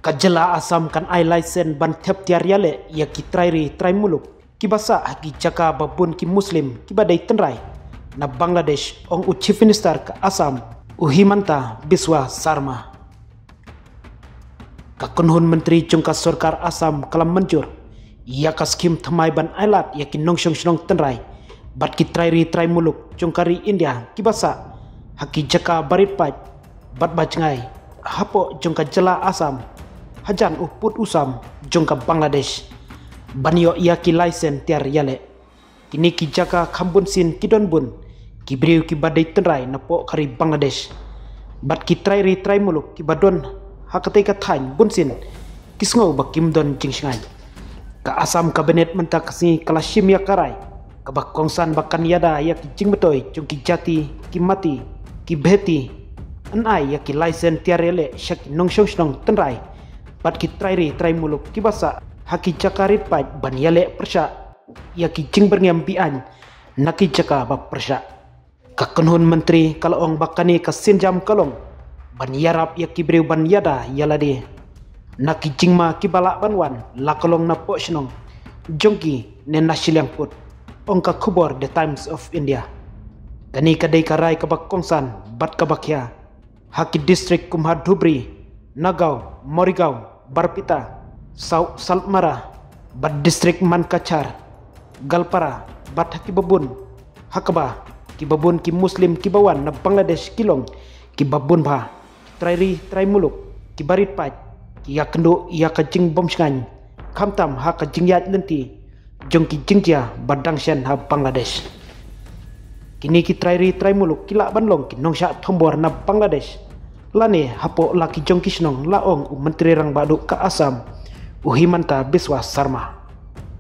Kajala Asam kan ai license ban thep tiar yale ya ki trai muluk ki basa ki jaka babun ki muslim ki badai tenrai na Bangladesh ong u chief minister ka Asam u Himanta Biswa Sarma ka kunhun menteri jungka sarkar Asam kalam manjur ya ka skim thamai ban ailat ya ki nongshong shnong tenrai bat ki trai muluk jungkari India ki basa haki jaka barit paj bat bajngai hapo jungka jala Asam hajan uput usam jongka Bangladesh banyo ia ki license tiar yale kini ki jaka khambun sin kidon bun ki briu ki badai tenrai napo kari Bangladesh bat ki trai muluk ki badon hakate ka thain bun sin kisngau bakim don jingsngai ka Asam kabinet menta kasi kalashim ya karai ka bakongsan bakan yada ya ki jingbetoy jongki jati ki mati ki bheti anai ya ki license tiar yale shak nongshong shnong tenrai bat ki trai muluk ki basa haki jakarit paj ban yale persya ya ki jing berngam bian naki jaka ba persya ka kunhun menteri kalong bakani ka sinjam kalong ban yarap ya ki breu ban yada yalade naki jingma ki balak banwan la kalong na po shnong jongki ne nasilang put ongka khubor the Times of India kani kadai karai ka bakongsan bat ka bakya haki district Kumhar Dhubri Nagaon Morigaon Barpita, Salmara, bat distrik Mankachar, Galpara, bat haki babun, Hakaba, ki babun ki Muslim ki bawan na Bangladesh kilong, ki babun ba, trai muluk, ki barit paj, ki yakendo iya ka jing bomskan, kamtam ha ka jing yat nanti, jong ki jingja badang shen ha Bangladesh. Kini ki trai muluk, ki lak banlong ki nongsha thombor na Bangladesh. Lane hapo laki jong kisnong laong menteri rang badu ka Asam u Himanta Biswa Sarma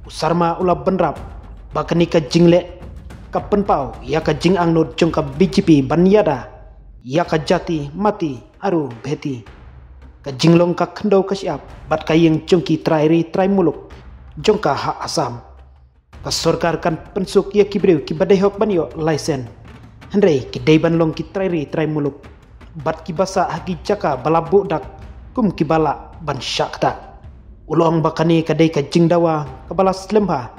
Sarma ula benrap bakani ka jingle ka penpau ya ka jing angnut jong ka BJP banyada ya ka jati mati aru bheti ka jinglong ka khendau ka siap bat ka yeng jongki trai muluk jong ka ha Asam ka sarkar kan pensuk ya kibreu ki badai hok banyo license hendrei ki deiban long ki trai muluk bat ki basa hagi jaka balabu dak kum ki bala ban syakta ulong bakani kadai ka jingdawa ka balas lemha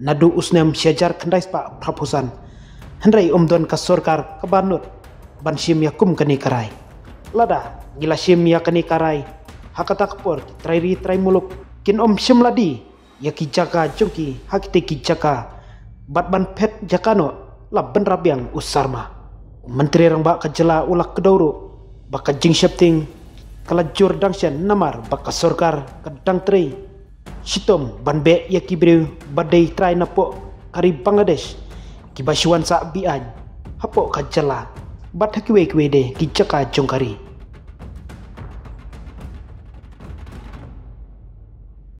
nadu usnem syajar kandai pa prapusan hendrai umdon ka sarkar ka banut ban sim ya kum kani karai lada gila sim ya kani karai hakata kapor trai muluk kin sim ladi ya ki jaka jongki hakite ki jaka bat ban pet jakano lab ben rabiang Usarma menteri rang bak kajela ulak kedauru baka jing shapting kala jur dangshan namar baka sarkar kadang tri sitom banbe ya kibreu badai trai napo kari Bangladesh ki basuan sa bian hapo kajela bat hakiwe de ki jaka jongkari